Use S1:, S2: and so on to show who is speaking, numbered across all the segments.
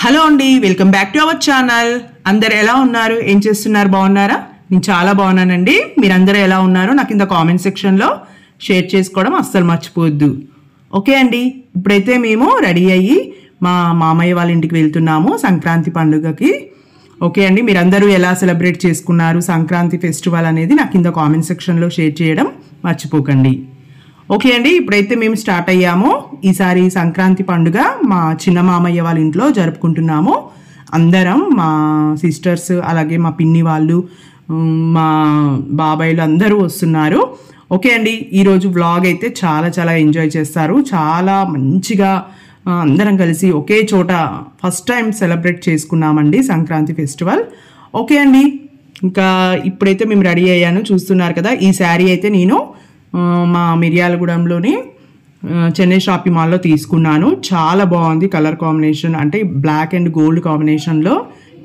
S1: Hello అండి, welcome back to our channel. అందరు ఎలా ఉన్నారు? ఏం చేస్తున్నారు? బాగున్నారా? నేను చాలా బాగున్నానండి. మీరందరూ ఎలా ఉన్నారో నాకు కింద కామెంట్ సెక్షన్లో షేర్ చేసుకోవడం అస్సలు మర్చిపోవద్దు. ఓకే అండి, ఇప్పుడైతే మేము రెడీ అయ్యి మా మామయ్య వాళ్ళ ఇంటికి వెళ్తున్నాము సంక్రాంతి పండుగకి. ఓకే అండి, మీరందరూ ఎలా సెలబ్రేట్ చేసుకున్నారు సంక్రాంతి ఫెస్టివల్ అనేది నాకు కింద కామెంట్ సెక్షన్లో షేర్ చేయడం మర్చిపోకండి. ఓకే అండి, ఇప్పుడైతే మేము స్టార్ట్ అయ్యాము. ఈసారి సంక్రాంతి పండుగ మా చిన్న మామయ్య వాళ్ళ ఇంట్లో జరుపుకుంటున్నాము. అందరం మా సిస్టర్స్ అలాగే మా పిన్ని వాళ్ళు మా బాబాయిలు అందరూ వస్తున్నారు. ఓకే అండి, ఈరోజు వ్లాగ్ అయితే చాలా చాలా ఎంజాయ్ చేస్తారు. చాలా మంచిగా అందరం కలిసి ఒకే చోట ఫస్ట్ టైం సెలబ్రేట్ చేసుకున్నామండి సంక్రాంతి ఫెస్టివల్. ఓకే అండి, ఇంకా ఇప్పుడైతే మేము రెడీ అయ్యాను, చూస్తున్నారు కదా. ఈ శారీ అయితే నేను మా మిర్యాలగూడెంలోని చెన్నై షాపింగ్ మాల్లో తీసుకున్నాను. చాలా బాగుంది కలర్ కాంబినేషన్, అంటే బ్లాక్ అండ్ గోల్డ్ కాంబినేషన్లో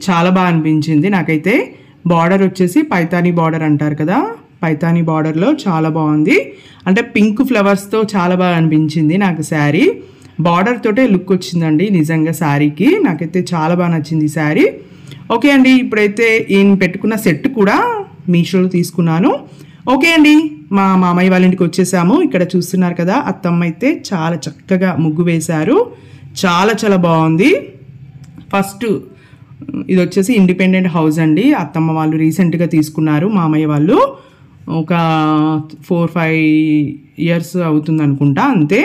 S1: చాలా బాగా అనిపించింది నాకైతే. బార్డర్ వచ్చేసి పైతానీ బార్డర్ అంటారు కదా, పైతానీ బార్డర్లో చాలా బాగుంది. అంటే పింక్ ఫ్లవర్స్తో చాలా బాగా అనిపించింది నాకు శారీ. బార్డర్ తోటే లుక్ వచ్చిందండి నిజంగా శారీకి. నాకైతే చాలా బాగా నచ్చింది ఈ శారీ. ఓకే అండి, ఇప్పుడైతే ఈయన పెట్టుకున్న సెట్ కూడా మీషోలో తీసుకున్నాను. ఓకే అండి, మా మామయ్య వాళ్ళ ఇంటికి వచ్చేసాము. ఇక్కడ చూస్తున్నారు కదా, అత్తమ్మ అయితే చాలా చక్కగా ముగ్గు వేశారు. చాలా చాలా బాగుంది. ఫస్ట్ ఇది వచ్చేసి ఇండిపెండెంట్ హౌస్ అండి. అత్తమ్మ వాళ్ళు రీసెంట్గా తీసుకున్నారు, మామయ్య వాళ్ళు ఒక 4-5 ఇయర్స్ అవుతుంది అనుకుంటా, అంతే.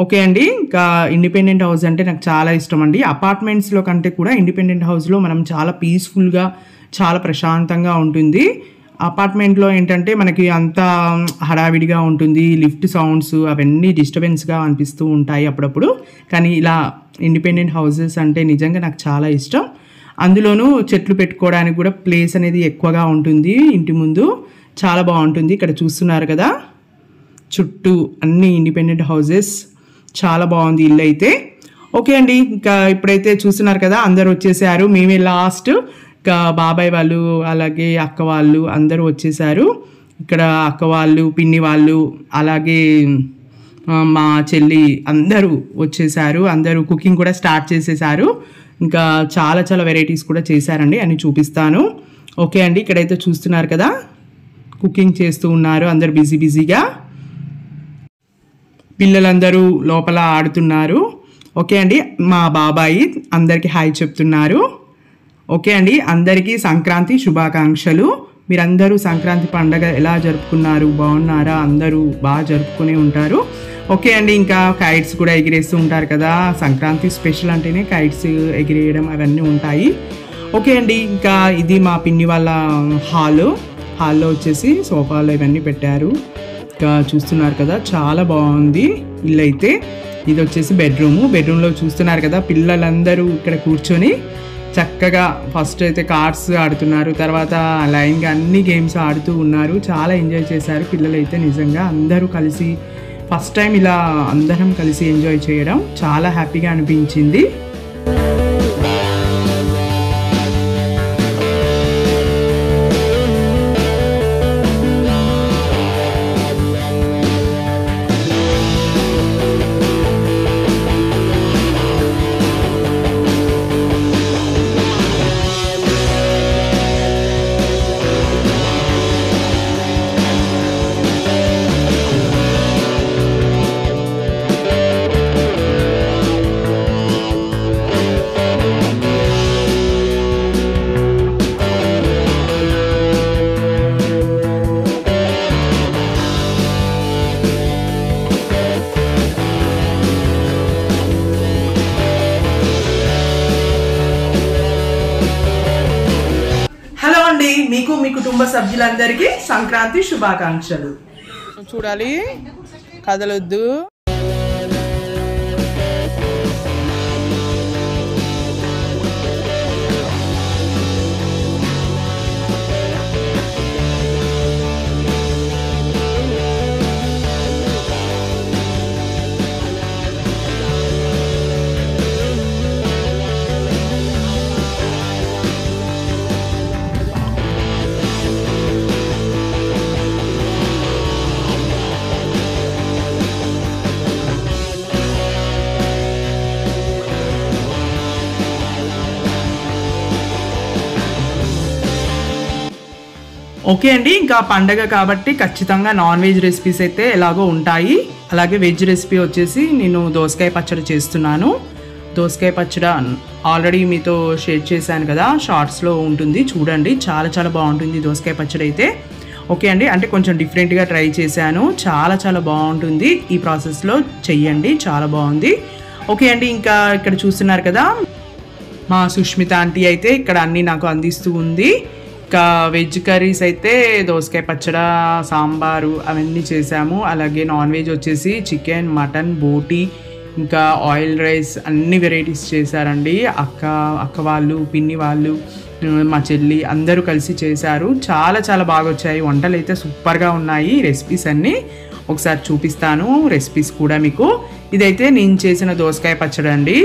S1: ఓకే అండి, ఇంకా ఇండిపెండెంట్ హౌస్ అంటే నాకు చాలా ఇష్టం అండి. అపార్ట్మెంట్స్లో కంటే కూడా ఇండిపెండెంట్ హౌస్లో మనం చాలా పీస్ఫుల్గా చాలా ప్రశాంతంగా ఉంటుంది. అపార్ట్మెంట్లో ఏంటంటే మనకి అంతా హడావిడిగా ఉంటుంది, లిఫ్ట్ సౌండ్స్ అవన్నీ డిస్టర్బెన్స్గా అనిపిస్తూ ఉంటాయి అప్పుడప్పుడు. కానీ ఇలా ఇండిపెండెంట్ హౌసెస్ అంటే నిజంగా నాకు చాలా ఇష్టం. అందులోనూ చెట్లు పెట్టుకోవడానికి కూడా ప్లేస్ అనేది ఎక్కువగా ఉంటుంది ఇంటి ముందు, చాలా బాగుంటుంది. ఇక్కడ చూస్తున్నారు కదా, చుట్టూ అన్ని ఇండిపెండెంట్ హౌసెస్, చాలా బాగుంది ఇల్లు అయితే. ఓకే అండి, ఇంకా ఇప్పుడైతే చూస్తున్నారు కదా, అందరు వచ్చేసారు. మేమే లాస్ట్. ఇంకా బాబాయ్ వాళ్ళు అలాగే అక్క వాళ్ళు అందరూ వచ్చేసారు. ఇక్కడ అక్క వాళ్ళు పిన్ని వాళ్ళు అలాగే మా చెల్లి అందరూ వచ్చేసారు. అందరూ కుకింగ్ కూడా స్టార్ట్ చేసేసారు. ఇంకా చాలా చాలా వెరైటీస్ కూడా చేశారండి, అని చూపిస్తాను. ఓకే అండి, ఇక్కడైతే చూస్తున్నారు కదా, కుకింగ్ చేస్తూ ఉన్నారు అందరు బిజీ బిజీగా. పిల్లలందరూ లోపల ఆడుతున్నారు. ఓకే అండి, మా బాబాయి అందరికీ హాయ్ చెప్తున్నారు. ఓకే అండి, అందరికీ సంక్రాంతి శుభాకాంక్షలు. మీరందరూ సంక్రాంతి పండగ ఎలా జరుపుకున్నారు? బాగున్నారా? అందరూ బాగా జరుపుకునే ఉంటారు. ఓకే అండి, ఇంకా కైట్స్ కూడా ఎగిరేస్తూ ఉంటారు కదా. సంక్రాంతి స్పెషల్ అంటేనే కైట్స్ ఎగిరేయడం అవన్నీ ఉంటాయి. ఓకే అండి, ఇంకా ఇది మా పిన్ని వాళ్ళ హాల్లో వచ్చేసి సోఫాలు ఇవన్నీ పెట్టారు. ఇంకా చూస్తున్నారు కదా, చాలా బాగుంది ఇల్లు అయితే. ఇది వచ్చేసి బెడ్రూమ్లో చూస్తున్నారు కదా, పిల్లలందరూ ఇక్కడ కూర్చొని చక్కగా ఫస్ట్ అయితే కార్డ్స్ ఆడుతున్నారు, తర్వాత లైన్గా అన్ని గేమ్స్ ఆడుతూ ఉన్నారు. చాలా ఎంజాయ్ చేశారు పిల్లలు అయితే నిజంగా. అందరూ కలిసి ఫస్ట్ టైం ఇలా అందరం కలిసి ఎంజాయ్ చేయడం చాలా హ్యాపీగా అనిపించింది. మీకు మీ కుటుంబ సభ్యులందరికీ సంక్రాంతి శుభాకాంక్షలు. చూడాలి, కదలొద్దు. ఓకే అండి, ఇంకా పండగ కాబట్టి ఖచ్చితంగా నాన్ వెజ్ రెసిపీస్ అయితే ఎలాగో ఉంటాయి. అలాగే వెజ్ రెసిపీ వచ్చేసి నేను దోసకాయ పచ్చడి చేస్తున్నాను. దోసకాయ పచ్చడి ఆల్రెడీ మీతో షేర్ చేశాను కదా, షార్ట్స్లో ఉంటుంది చూడండి. చాలా చాలా బాగుంటుంది దోసకాయ పచ్చడి అయితే. ఓకే అండి, అంటే కొంచెం డిఫరెంట్గా ట్రై చేశాను. చాలా చాలా బాగుంటుంది. ఈ ప్రాసెస్లో చెయ్యండి, చాలా బాగుంది. ఓకే అండి, ఇంకా ఇక్కడ చూస్తున్నారు కదా మా సుష్మిత ఆంటీ అయితే ఇక్కడ అన్నీ నాకు అందిస్తూ ఉంది. ఇంకా వెజ్ కర్రీస్ అయితే దోసకాయ పచ్చడి, సాంబారు అవన్నీ చేసాము. అలాగే నాన్ వెజ్ వచ్చేసి చికెన్, మటన్, బోటీ, ఇంకా ఆయిల్ రైస్ అన్ని వెరైటీస్ చేశారండి. అక్క వాళ్ళు, పిన్ని వాళ్ళు, మా చెల్లి అందరూ కలిసి చేశారు. చాలా చాలా బాగా వచ్చాయి వంటలు అయితే, సూపర్గా ఉన్నాయి. రెసిపీస్ అన్నీ ఒకసారి చూపిస్తాను, రెసిపీస్ కూడా మీకు. ఇదైతే నేను చేసిన దోసకాయ పచ్చడి అండి.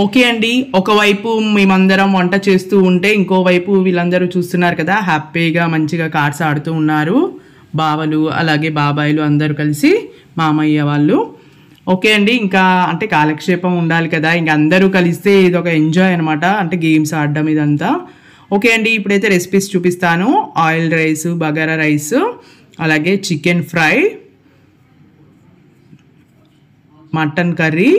S1: ఓకే అండి, ఒకవైపు మేమందరం వంట చేస్తూ ఉంటే ఇంకోవైపు వీళ్ళందరూ చూస్తున్నారు కదా, హ్యాపీగా మంచిగా కార్డ్స్ ఆడుతూ ఉన్నారు. బావలు అలాగే బాబాయిలు అందరూ కలిసి, మామయ్య వాళ్ళు. ఓకే అండి, ఇంకా అంటే కాలక్షేపం ఉండాలి కదా, ఇంక అందరూ కలిస్తే ఇది ఒక ఎంజాయ్ అనమాట, అంటే గేమ్స్ ఆడడం ఇదంతా. ఓకే అండి, ఇప్పుడైతే రెసిపీస్ చూపిస్తాను. ఆయిల్ రైస్, బగారా రైస్, అలాగే చికెన్ ఫ్రై, మటన్ కర్రీ,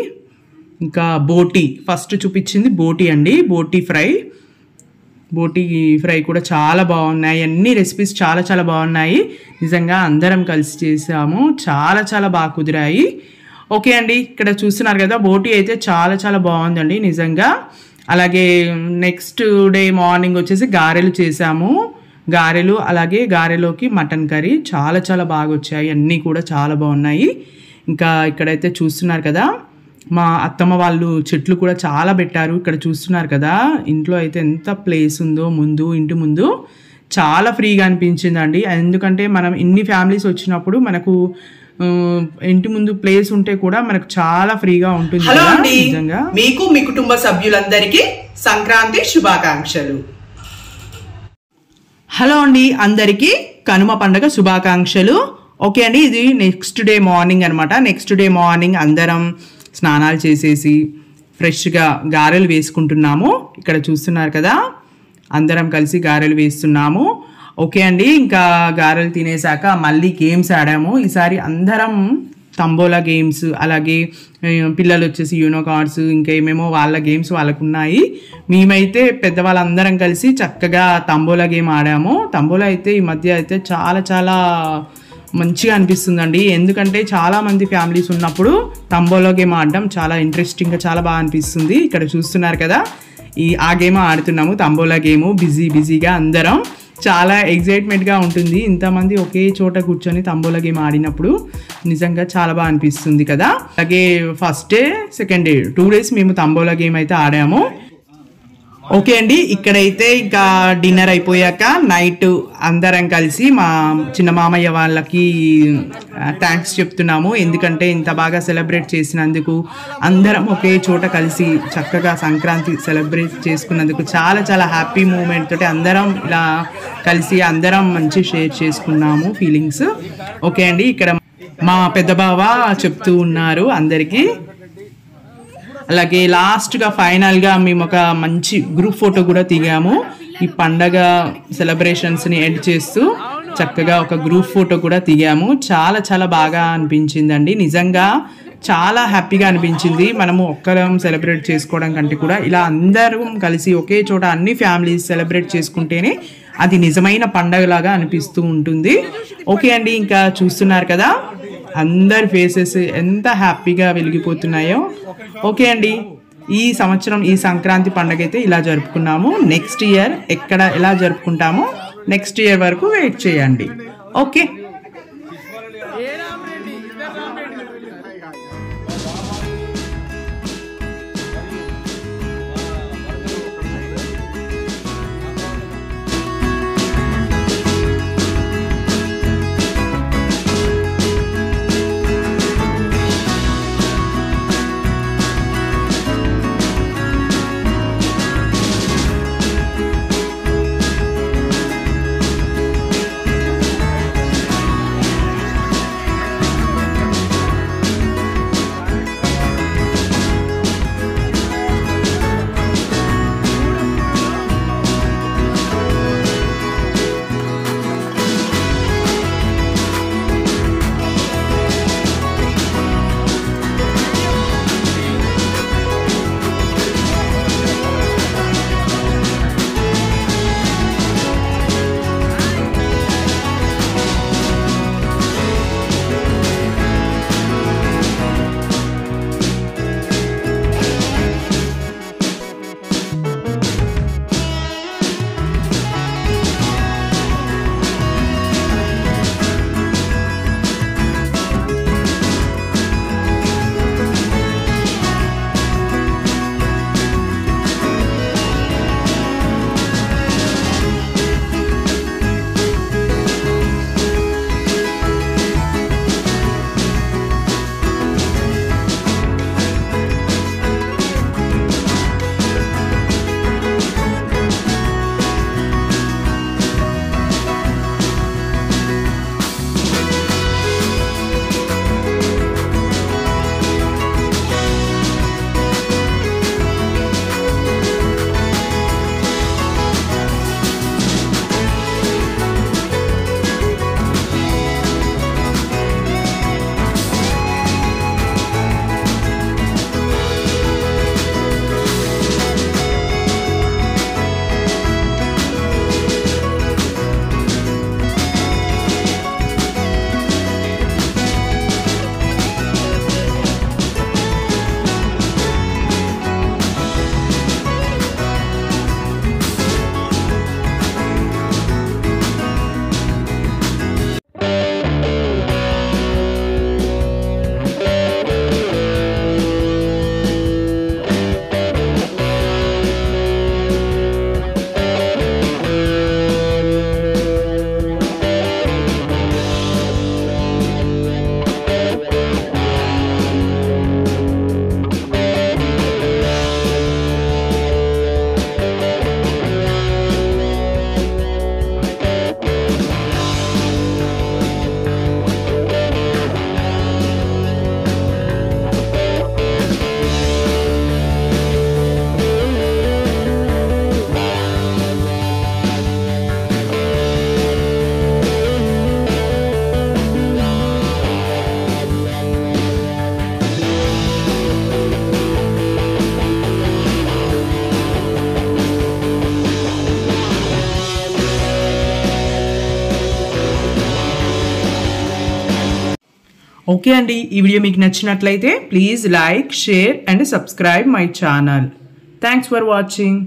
S1: ఇంకా బోటీ. ఫస్ట్ చూపించింది బోటీ అండి, బోటీ ఫ్రై కూడా చాలా బాగున్నాయి. అన్ని రెసిపీస్ చాలా చాలా బాగున్నాయి. నిజంగా అందరం కలిసి చేసాము, చాలా చాలా బాగా కుదిరాయి. ఓకే అండి, ఇక్కడ చూస్తున్నారు కదా, బోటీ అయితే చాలా చాలా బాగుందండి నిజంగా. అలాగే నెక్స్ట్ డే మార్నింగ్ వచ్చేసి గారెలు చేసాము. గారెలు, అలాగే గారెలోకి మటన్ కర్రీ చాలా చాలా బాగా వచ్చాయి. అన్నీ కూడా చాలా బాగున్నాయి. ఇంకా ఇక్కడైతే చూస్తున్నారు కదా, మా అత్తమ్మ వాళ్ళు చెట్లు కూడా చాలా పెట్టారు. ఇక్కడ చూస్తున్నారు కదా, ఇంట్లో అయితే ఎంత ప్లేస్ ఉందో, ఇంటి ముందు చాలా ఫ్రీగా అనిపించిందండి. ఎందుకంటే మనం ఇన్ని ఫ్యామిలీస్ వచ్చినప్పుడు మనకు ఇంటి ముందు ప్లేస్ ఉంటే కూడా మనకు చాలా ఫ్రీగా ఉంటుంది. హలో అండి, నిజంగా మీకు మీ కుటుంబ సభ్యులందరికీ సంక్రాంతి శుభాకాంక్షలు. హలో అండి, అందరికీ కనుమ పండుగ శుభాకాంక్షలు. ఓకే అండి, ఇది నెక్స్ట్ డే మార్నింగ్ అనమాట. నెక్స్ట్ డే మార్నింగ్ అందరం స్నానాలు చేసేసి ఫ్రెష్గా గారెలు వేసుకుంటున్నాము. ఇక్కడ చూస్తున్నారు కదా, అందరం కలిసి గారెలు వేస్తున్నాము. ఓకే అండి, ఇంకా గారెలు తినేసాక మళ్ళీ గేమ్స్ ఆడాము. ఈసారి అందరం తంబోలా గేమ్స్, అలాగే పిల్లలు వచ్చేసి యూనో కార్డ్స్, ఇంకా ఏమేమో వాళ్ళ గేమ్స్ వాళ్ళకు ఉన్నాయి. మేమైతే పెద్దవాళ్ళందరం కలిసి చక్కగా తంబోలా గేమ్ ఆడాము. తంబోలా అయితే ఈ మధ్య అయితే చాలా చాలా మంచిగా అనిపిస్తుందండి. ఎందుకంటే చాలామంది ఫ్యామిలీస్ ఉన్నప్పుడు తంబోలా గేమ్ ఆడడం చాలా ఇంట్రెస్టింగ్గా చాలా బాగా అనిపిస్తుంది. ఇక్కడ చూస్తున్నారు కదా, ఆ గేమ్ ఆడుతున్నాము, తంబోలా గేము. బిజీగా అందరం చాలా ఎగ్జైట్మెంట్గా ఉంటుంది. ఇంతమంది ఒకే చోట కూర్చొని తంబోలా గేమ్ ఆడినప్పుడు నిజంగా చాలా బాగా అనిపిస్తుంది కదా. అలాగే first day, second day 2 days మేము తంబోలా గేమ్ అయితే ఆడాము. ఓకే అండి, ఇక్కడైతే ఇంకా డిన్నర్ అయిపోయాక నైట్ అందరం కలిసి మా చిన్న మామయ్య వాళ్ళకి థ్యాంక్స్ చెప్తున్నాము. ఎందుకంటే ఇంత బాగా సెలబ్రేట్ చేసినందుకు, అందరం ఒకే చోట కలిసి చక్కగా సంక్రాంతి సెలబ్రేట్ చేసుకున్నందుకు చాలా చాలా హ్యాపీ మూమెంట్ తోటి అందరం ఇలా కలిసి అందరం మంచి షేర్ చేసుకున్నాము ఫీలింగ్స్. ఓకే అండి, ఇక్కడ మా పెద్ద బావ చెప్తూ ఉన్నారు అందరికీ. అలాగే లాస్ట్గా ఫైనల్గా మేము ఒక మంచి గ్రూప్ ఫోటో కూడా దిగాము. ఈ పండగ సెలబ్రేషన్స్ని ఎండ్ చేస్తూ చక్కగా ఒక గ్రూప్ ఫోటో కూడా దిగాము. చాలా చాలా బాగా అనిపించిందండి. నిజంగా చాలా హ్యాపీగా అనిపించింది. మనము ఒక్కరం సెలబ్రేట్ చేసుకోవడం కంటే కూడా ఇలా అందరం కలిసి ఒకే చోట అన్ని ఫ్యామిలీస్ సెలబ్రేట్ చేసుకుంటేనే అది నిజమైన పండగలాగా అనిపిస్తూ ఉంటుంది. ఓకే అండి, ఇంకా చూస్తున్నారు కదా అందరి ఫేసెస్ ఎంత హ్యాపీగా వెలిగిపోతున్నాయో. ఓకే అండి, ఈ సంవత్సరం ఈ సంక్రాంతి పండుగ అయితే ఇలా జరుపుకున్నాము. నెక్స్ట్ ఇయర్ ఎక్కడ ఎలా జరుపుకుంటామో నెక్స్ట్ ఇయర్ వరకు వెయిట్ చేయండి. ఓకే. ఓకే అండి, ఈ వీడియో మీకు నచ్చినట్లయితే please like, share and subscribe my channel. Thanks for watching.